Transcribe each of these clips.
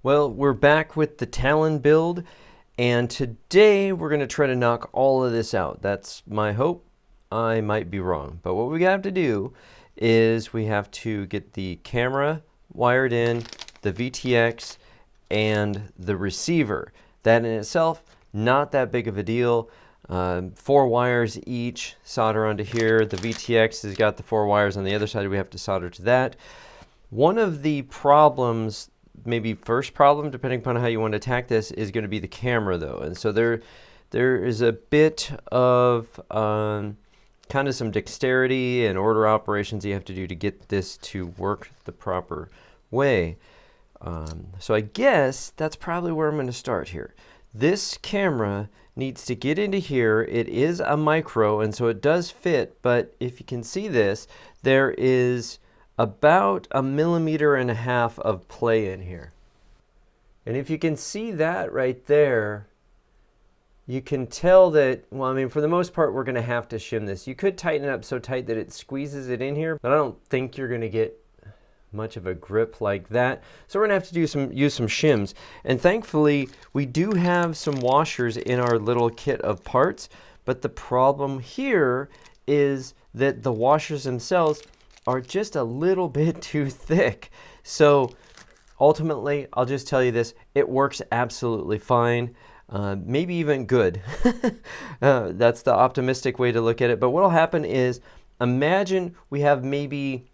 Well, we're back with the Talon build, and today we're going to try to knock all of this out. That's my hope. I might be wrong, but what we have to do is we have to get the camera wired in, the VTX, and the receiver. That in itself, not that big of a deal. 4 wires each, solder onto here. The VTX has got the 4 wires on the other side. We have to solder to that. One of the problems, maybe first problem, depending upon how you want to attack this, is going to be the camera, though. And so there is a bit of kind of some dexterity and order operations you have to do to get this to work the proper way. So I guess that's probably where I'm going to start here. This camera needs to get into here. It is a micro, and so it does fit, but if you can see this, there is about 1.5 millimeters of play in here. And if you can see that right there, you can tell that, well, I mean, for the most part, we're going to have to shim this. You could tighten it up so tight that it squeezes it in here, but I don't think you're going to get much of a grip like that. So we're going to have to use some shims. And thankfully, we do have some washers in our little kit of parts, but the problem here is that the washers themselves are just a little bit too thick. So ultimately, I'll just tell you this, it works absolutely fine. Maybe even good. That's the optimistic way to look at it. But what will happen is, imagine we have maybe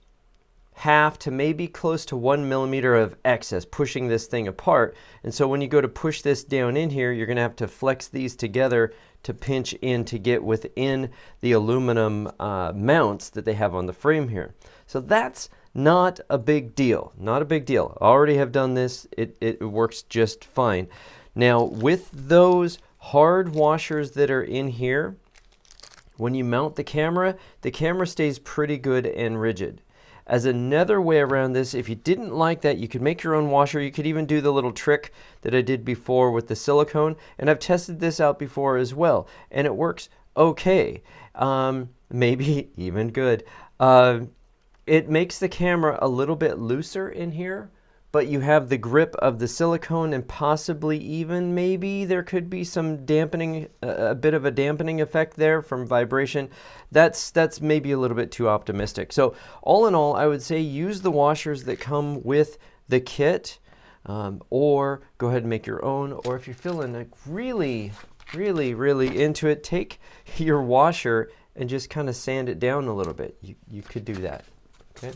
half to maybe close to 1 millimeter of excess pushing this thing apart. And so when you go to push this down in here, you're going to have to flex these together to pinch in to get within the aluminum mounts that they have on the frame here. So that's not a big deal. Not a big deal. I already have done this. It works just fine. Now, with those hard washers that are in here, when you mount the camera stays pretty good and rigid. As another way around this, if you didn't like that, you could make your own washer. You could even do the little trick that I did before with the silicone, and I've tested this out before as well, and it works okay. Maybe even good. It makes the camera a little bit looser in here, but you have the grip of the silicone, and possibly even maybe there could be some dampening, a bit of a dampening effect there from vibration. That's maybe a little bit too optimistic. So all in all, I would say use the washers that come with the kit, or go ahead and make your own. Or if you're feeling like really into it, take your washer and just kind of sand it down a little bit. You could do that. Okay.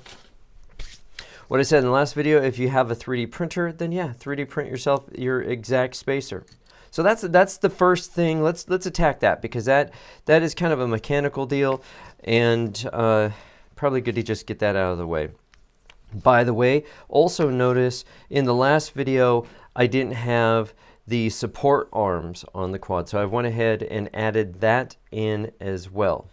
What I said in the last video, if you have a 3D printer, then yeah, 3D print yourself your exact spacer. So that's the first thing. Let's attack that, because that is kind of a mechanical deal, and probably good to just get that out of the way. By the way, also notice in the last video I didn't have the support arms on the quad, so I went ahead and added that in as well.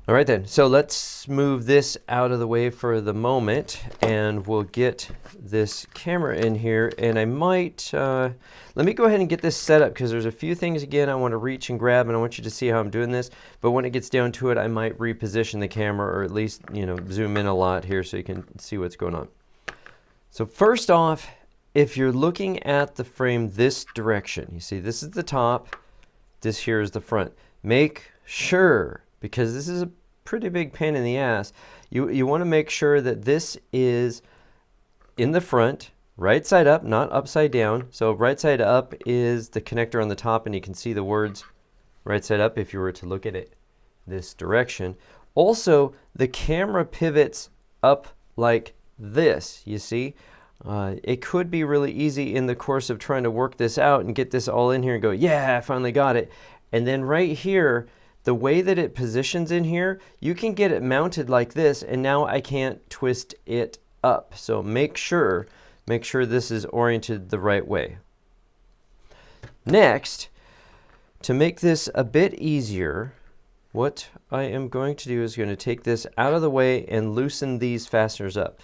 All right then, so let's move this out of the way for the moment, and we'll get this camera in here. And I might, let me go ahead and get this set up, because there's a few things, again, I want to reach and grab, and I want you to see how I'm doing this. But when it gets down to it, I might reposition the camera, or at least, zoom in a lot here so you can see what's going on. So first off, if you're looking at the frame this direction, you see this is the top, this here is the front. Make sure, because this is a pretty big pain in the ass, you want to make sure that this is in the front, right side up, not upside down. So right side up is the connector on the top, and you can see the words right side up if you were to look at it this direction. Also, the camera pivots up like this, you see. It could be really easy in the course of trying to work this out and get this all in here and go, yeah, I finally got it. And then right here, the way that it positions in here, you can get it mounted like this, and now I can't twist it up. So make sure this is oriented the right way. Next, to make this a bit easier, what I am going to do is going to take this out of the way and loosen these fasteners up.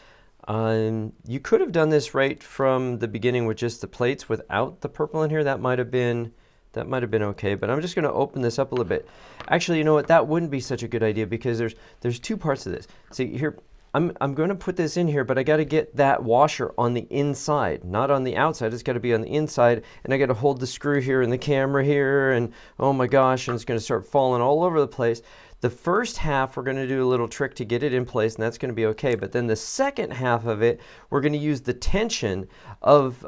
You could have done this right from the beginning with just the plates without the purple in here. That might have been okay, but I'm just going to open this up a little bit. Actually, you know what? That wouldn't be such a good idea, because there's two parts of this. See here, I'm going to put this in here, but I got to get that washer on the inside, not on the outside. It's got to be on the inside, and I got to hold the screw here and the camera here, and oh my gosh, and it's going to start falling all over the place. The first half, we're going to do a little trick to get it in place, and that's going to be okay. But then the second half of it, we're going to use the tension of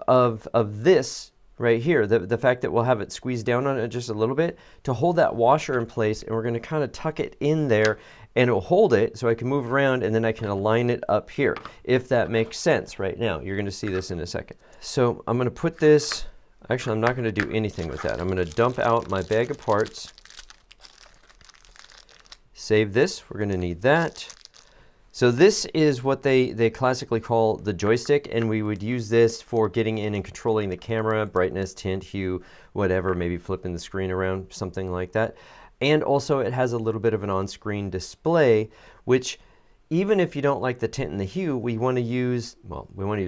this right here, the fact that we'll have it squeezed down on it just a little bit to hold that washer in place, and we're going to kind of tuck it in there, and it will hold it so I can move around, and then I can align it up here, if that makes sense right now. You're going to see this in a second. So I'm going to put this, actually I'm not going to do anything with that. I'm going to dump out my bag of parts. Save this, we're going to need that. So this is what they classically call the joystick, and we would use this for getting in and controlling the camera, brightness, tint, hue, whatever, maybe flipping the screen around, something like that. And also it has a little bit of an on-screen display, which even if you don't like the tint and the hue, we want to use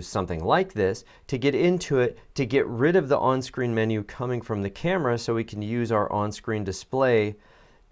something like this to get into it, to get rid of the on-screen menu coming from the camera so we can use our on-screen display,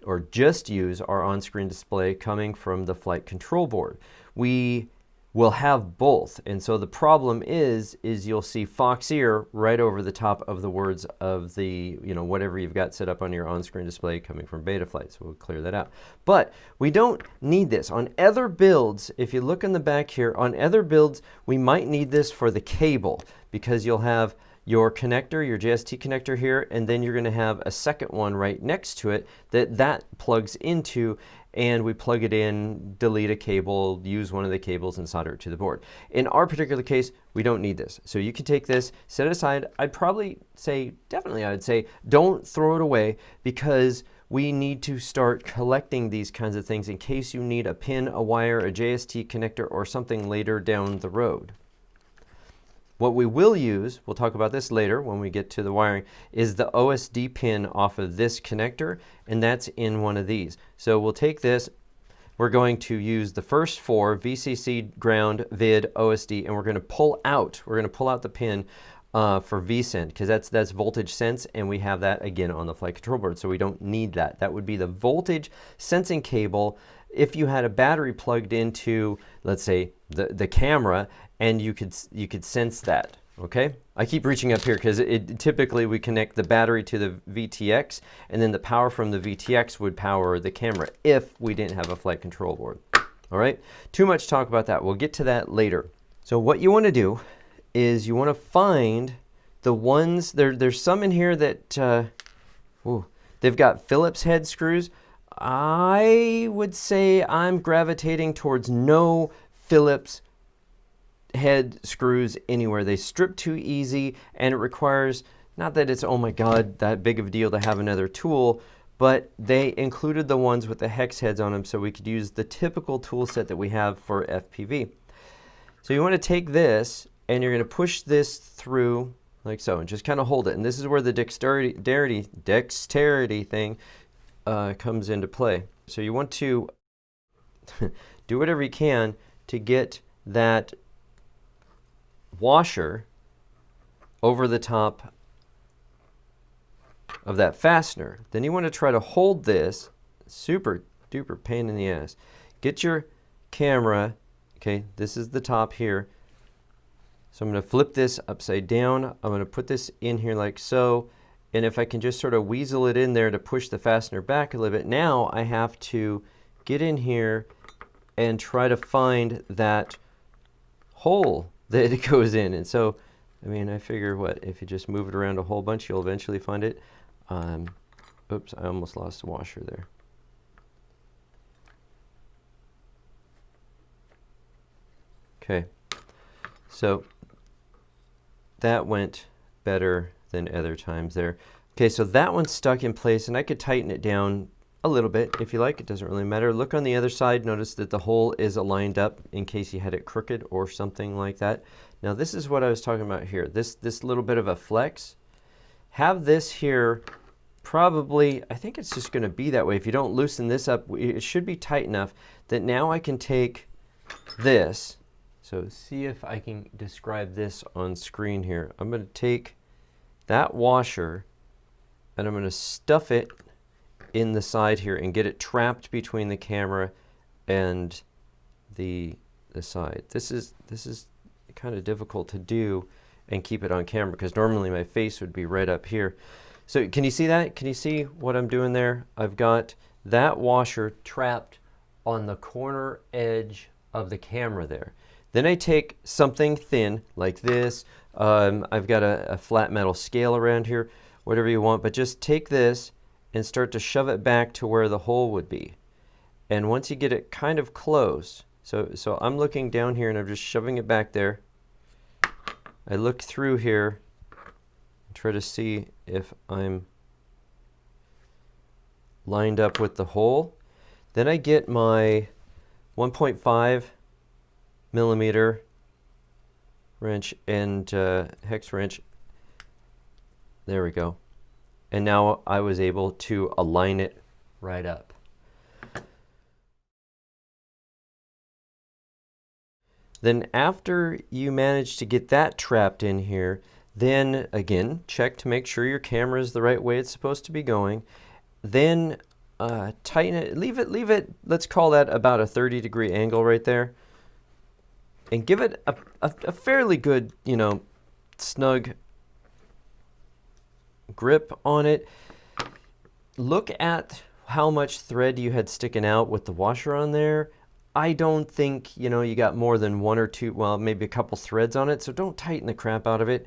or just use our on-screen display coming from the flight control board. We will have both, and so the problem is you'll see Fox Ear right over the top of the words of the, whatever you've got set up on your on-screen display coming from Betaflight, so we'll clear that out. But we don't need this. On other builds, if you look in the back here, on other builds, we might need this for the cable, because you'll have your connector, your JST connector here, and then you're going to have a second one right next to it that plugs into, and we plug it in, delete a cable, use one of the cables, and solder it to the board. In our particular case, we don't need this. So you can take this, set it aside. I'd say, don't throw it away, because we need to start collecting these kinds of things in case you need a pin, a wire, a JST connector, or something later down the road. What we will use, we'll talk about this later when we get to the wiring, is the OSD pin off of this connector, and that's in one of these. So we'll take this, we're going to use the first four, VCC, ground, vid, OSD, and we're going to pull out the pin for VSense, because that's voltage sense, and we have that again on the flight control board, so we don't need that. That would be the voltage sensing cable if you had a battery plugged into, let's say, the camera, and you could sense that. Okay, I keep reaching up here because typically we connect the battery to the VTX, and then the power from the VTX would power the camera if we didn't have a flight control board. All right, too much talk about that. We'll get to that later. So what you want to do is you want to find the ones, there's some in here that, they've got Phillips head screws. I would say I'm gravitating towards no Phillips head screws anywhere. They strip too easy, and it requires, not that it's, oh my God, that big of a deal to have another tool, but they included the ones with the hex heads on them so we could use the typical tool set that we have for FPV. So you want to take this, and you're going to push this through like so, and just kind of hold it. And this is where the dexterity thing comes into play. So you want to do whatever you can to get that washer over the top of that fastener. Then you want to try to hold this, super duper pain in the ass. Get your camera, okay, this is the top here. So I'm going to flip this upside down. I'm going to put this in here like so. And if I can just sort of weasel it in there to push the fastener back a little bit, now I have to get in here and try to find that hole that it goes in. And so, I mean, I figure what, if you just move it around a whole bunch, you'll eventually find it. Oops, I almost lost the washer there. Okay, so that went better than other times there. Okay, so that one's stuck in place, and I could tighten it down a little bit if you like. It doesn't really matter. Look on the other side. Notice that the hole is aligned up in case you had it crooked or something like that. Now this is what I was talking about here. This little bit of a flex. Have this here probably, I think it's just going to be that way. If you don't loosen this up, it should be tight enough that now I can take this. So see if I can describe this on screen here. I'm going to take that washer and I'm going to stuff it in the side here and get it trapped between the camera and the the side. This is kind of difficult to do and keep it on camera because normally my face would be right up here. So can you see that? Can you see what I'm doing there? I've got that washer trapped on the corner edge of the camera there. Then I take something thin like this. I've got a flat metal scale around here, whatever you want, but just take this and start to shove it back to where the hole would be. And once you get it kind of close, so I'm looking down here and I'm just shoving it back there. I look through here and try to see if I'm lined up with the hole. Then I get my 1.5 millimeter wrench and hex wrench. There we go. And now I was able to align it right up. Then after you manage to get that trapped in here, then again, check to make sure your camera is the right way it's supposed to be going. Then tighten it, leave it, let's call that about a 30-degree angle right there. And give it a fairly good, snug grip on it. Look at how much thread you had sticking out with the washer on there. I don't think, you got more than one or two, well, maybe a couple threads on it, so don't tighten the crap out of it.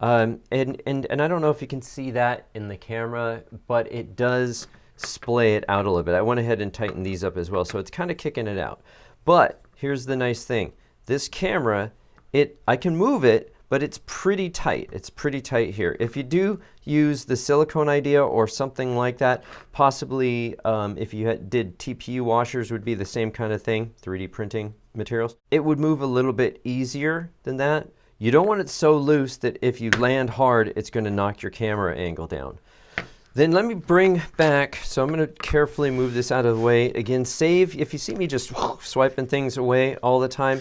And I don't know if you can see that in the camera, but it does splay it out a little bit. I went ahead and tightened these up as well, so it's kind of kicking it out. But here's the nice thing. This camera, I can move it, but it's pretty tight. It's pretty tight here. If you do use the silicone idea or something like that, possibly if you did TPU washers would be the same kind of thing, 3D printing materials. It would move a little bit easier than that. You don't want it so loose that if you land hard, it's going to knock your camera angle down. Then let me bring back, so I'm going to carefully move this out of the way. Again, save, if you see me just swiping things away all the time,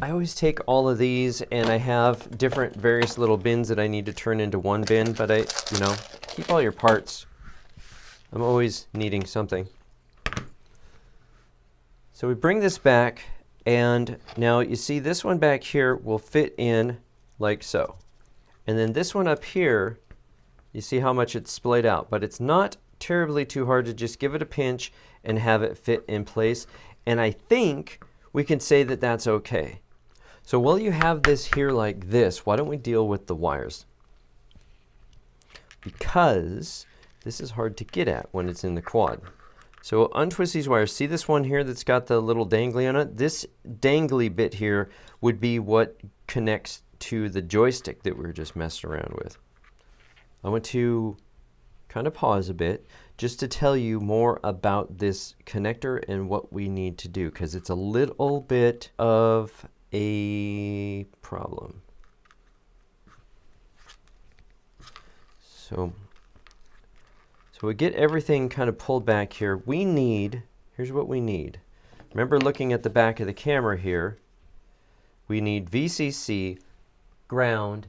I always take all of these and I have different various little bins that I need to turn into one bin, but keep all your parts. I'm always needing something. So we bring this back, and now you see this one back here will fit in like so. And then this one up here, you see how much it's splayed out, but it's not terribly too hard to just give it a pinch and have it fit in place. And I think we can say that that's okay. So while you have this here like this, why don't we deal with the wires? Because this is hard to get at when it's in the quad. So untwist these wires. See this one here that's got the little dangly on it? This dangly bit here would be what connects to the joystick that we were just messing around with. I want to kind of pause a bit just to tell you more about this connector and what we need to do, because it's a little bit of a problem. So we get everything kind of pulled back here. Here's what we need. Remember looking at the back of the camera here, we need VCC, ground,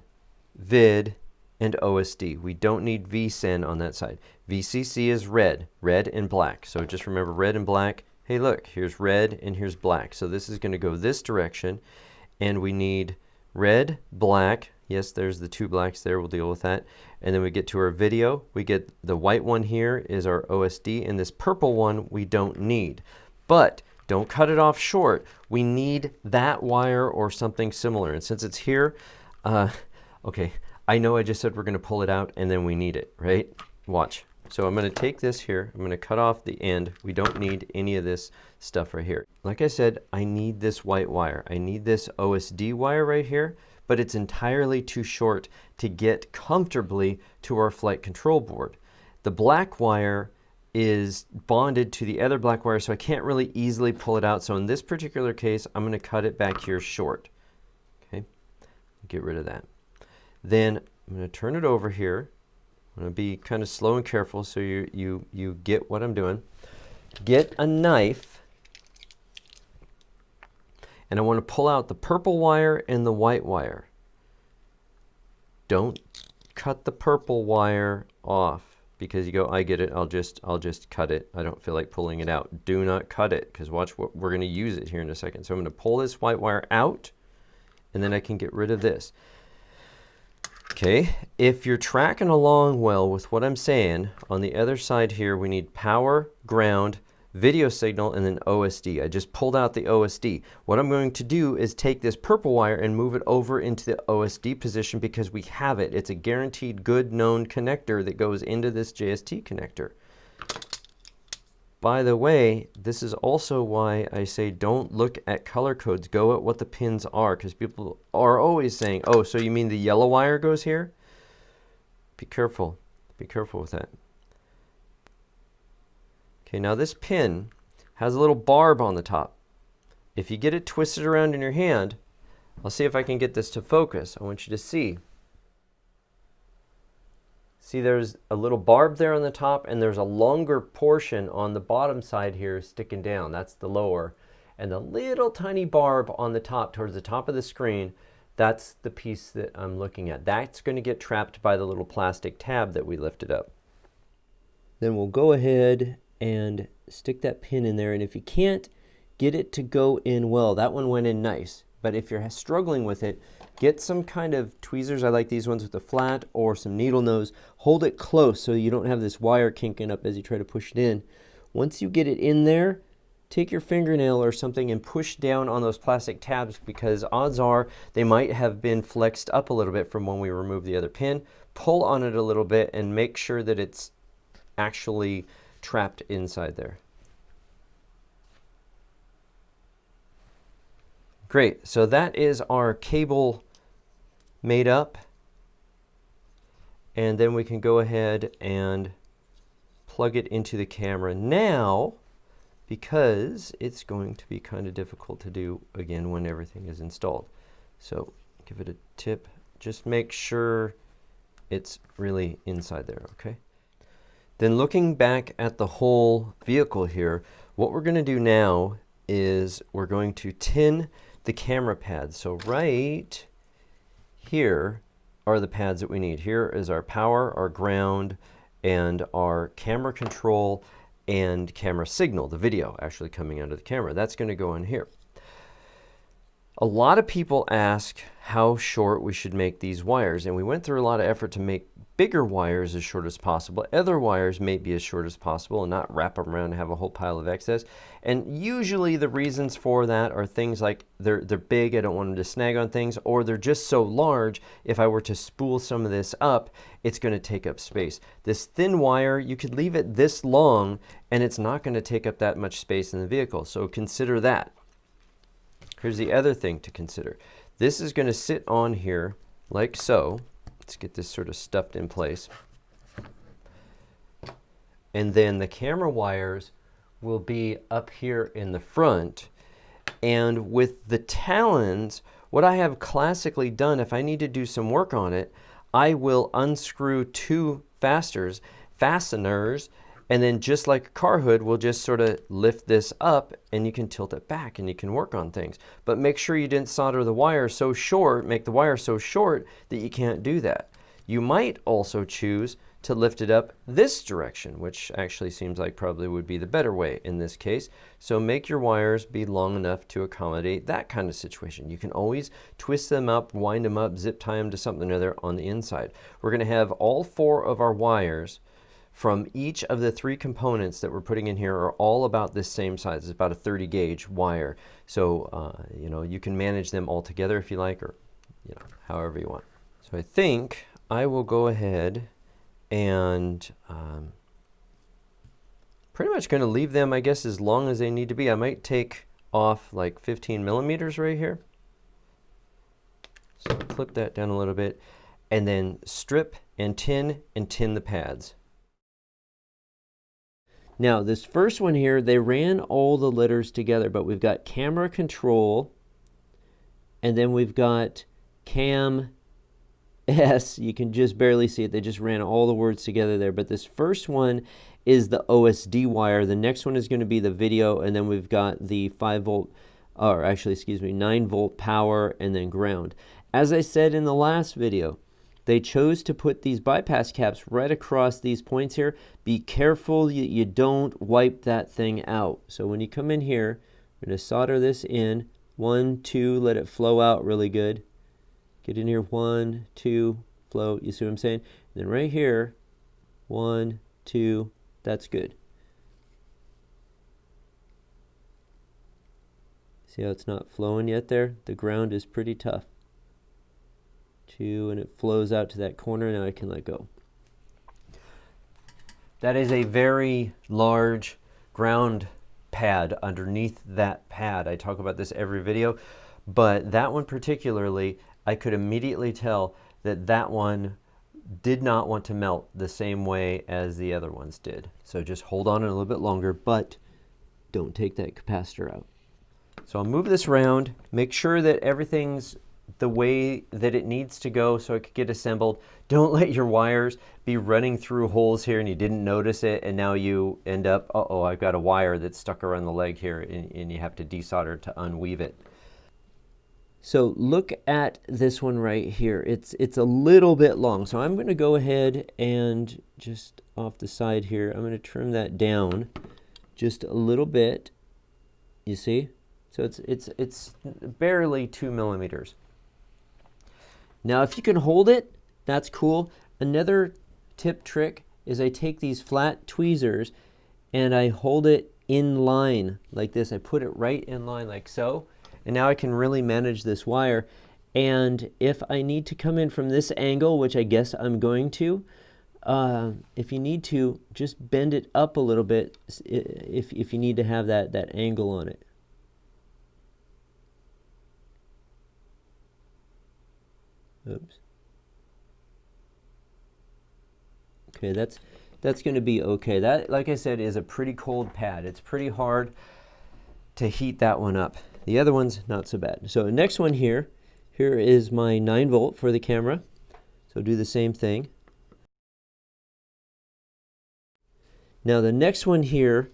vid, and OSD. We don't need VSEN on that side. VCC is red and black. So just remember red and black. Hey, look, here's red and here's black. So this is going to go this direction, and we need red, black. Yes, there's the two blacks there. We'll deal with that. And then we get to our video. We get the white one here is our OSD, and this purple one we don't need. But don't cut it off short. We need that wire or something similar. And since it's here, okay, I know I just said we're going to pull it out and then we need it, right? Watch. So I'm going to take this here. I'm going to cut off the end. We don't need any of this stuff right here. Like I said, I need this white wire. I need this OSD wire right here, but it's entirely too short to get comfortably to our flight control board. The black wire is bonded to the other black wire, so I can't really easily pull it out. So in this particular case, I'm going to cut it back here short. Okay, get rid of that. Then I'm going to turn it over here. I'm going to be kind of slow and careful so you get what I'm doing. Get a knife, and I want to pull out the purple wire and the white wire. Don't cut the purple wire off because you go, I get it, I'll just cut it. I don't feel like pulling it out. Do not cut it, because watch what we're going to use it here in a second. So I'm going to pull this white wire out, and then I can get rid of this. Okay, if you're tracking along well with what I'm saying, on the other side here, we need power, ground, video signal, and then OSD. I just pulled out the OSD. What I'm going to do is take this purple wire and move it over into the OSD position because we have it. It's a guaranteed good known connector that goes into this JST connector. By the way, this is also why I say don't look at color codes. Go at what the pins are, because people are always saying, oh, so you mean the yellow wire goes here? Be careful. Be careful with that. Okay, now this pin has a little barb on the top. If you get it twisted around in your hand, I'll see if I can get this to focus. I want you to see. See, there's a little barb there on the top, and there's a longer portion on the bottom side here sticking down. That's the lower. And the little tiny barb on the top, towards the top of the screen, that's the piece that I'm looking at. That's going to get trapped by the little plastic tab that we lifted up. Then we'll go ahead and stick that pin in there. And if you can't get it to go in well, that one went in nice. But if you're struggling with it, get some kind of tweezers. I like these ones with a flat, or some needle nose. Hold it close so you don't have this wire kinking up as you try to push it in. Once you get it in there, take your fingernail or something and push down on those plastic tabs, because odds are they might have been flexed up a little bit from when we removed the other pin. Pull on it a little bit and make sure that it's actually trapped inside there. Great, so that is our cable made up, and then we can go ahead and plug it into the camera now, because it's going to be kind of difficult to do again when everything is installed. So give it a tip, just make sure it's really inside there, okay? Then looking back at the whole vehicle here, what we're going to do now is we're going to tin the camera pads. So right here are the pads that we need. Here is our power, our ground, and our camera control and camera signal, the video actually coming out of the camera. That's going to go in here. A lot of people ask how short we should make these wires, and we went through a lot of effort to make bigger wires as short as possible. Other wires may be as short as possible and not wrap them around and have a whole pile of excess. And usually the reasons for that are things like they're big, I don't want them to snag on things, or they're just so large, if I were to spool some of this up, it's going to take up space. This thin wire, you could leave it this long and it's not going to take up that much space in the vehicle. So consider that. Here's the other thing to consider. This is going to sit on here like so. Let's get this sort of stuffed in place. And then the camera wires will be up here in the front. And with the Talons, what I have classically done, if I need to do some work on it, I will unscrew two fasteners, and then just like a car hood, we'll just sort of lift this up and you can tilt it back and you can work on things. But make sure you didn't solder the wire so short, make the wire so short that you can't do that. You might also choose to lift it up this direction, which actually seems like probably would be the better way in this case. So make your wires be long enough to accommodate that kind of situation. You can always twist them up, wind them up, zip tie them to something or other on the inside. We're going to have all four of our wires from each of the three components that we're putting in here are all about this same size. It's about a 30 gauge wire. So, you know, you can manage them all together if you like, or, you know, however you want. So I think I will go ahead and pretty much going to leave them, I guess, as long as they need to be. I might take off like 15 millimeters right here. So clip that down a little bit and then strip and tin the pads. Now, this first one here, they ran all the letters together, but we've got camera control, and then we've got cam S. You can just barely see it. They just ran all the words together there. But this first one is the OSD wire. The next one is going to be the video, and then we've got the 5 volt, or actually, excuse me, 9 volt power, and then ground. As I said in the last video, they chose to put these bypass caps right across these points here. Be careful you don't wipe that thing out. So when you come in here, we're going to solder this in. 1, 2, let it flow out really good. Get in here, 1, 2, flow. You see what I'm saying? And then right here, 1, 2, that's good. See how it's not flowing yet there? The ground is pretty tough. 2, and it flows out to that corner. Now I can let go. That is a very large ground pad underneath that pad. I talk about this every video, but that one particularly, I could immediately tell that that one did not want to melt the same way as the other ones did. So just hold on a little bit longer, but don't take that capacitor out. So I'll move this around, make sure that everything's the way that it needs to go so it could get assembled. Don't let your wires be running through holes here and you didn't notice it, and now you end up, uh-oh, I've got a wire that's stuck around the leg here, and you have to desolder to unweave it. So look at this one right here. It's a little bit long, so I'm going to go ahead and just off the side here, I'm going to trim that down just a little bit. You see? So it's barely 2 millimeters. Now if you can hold it, that's cool. Another tip trick is I take these flat tweezers and I hold it in line like this. I put it right in line like so, and now I can really manage this wire. And if I need to come in from this angle, which I guess I'm going to, if you need to, just bend it up a little bit if you need to have that angle on it. Oops. Okay, that's going to be okay. That, like I said, is a pretty cold pad. It's pretty hard to heat that one up. The other one's not so bad. So the next one here is my 9-volt for the camera. So do the same thing. Now the next one here,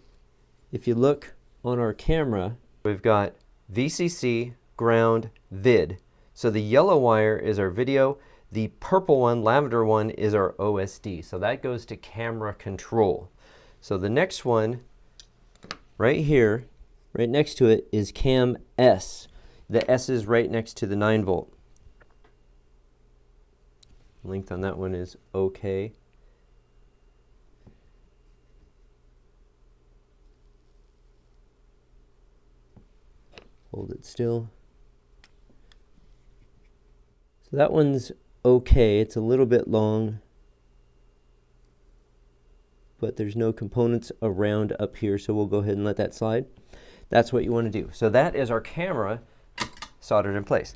if you look on our camera, we've got VCC, ground, vid. So the yellow wire is our video. The purple one, lavender one, is our OSD. So that goes to camera control. So the next one right here, right next to it, is cam S. The S is right next to the 9-volt. Length on that one is okay. Hold it still. So that one's okay. It's a little bit long, but there's no components around up here, so we'll go ahead and let that slide. That's what you want to do. So that is our camera soldered in place.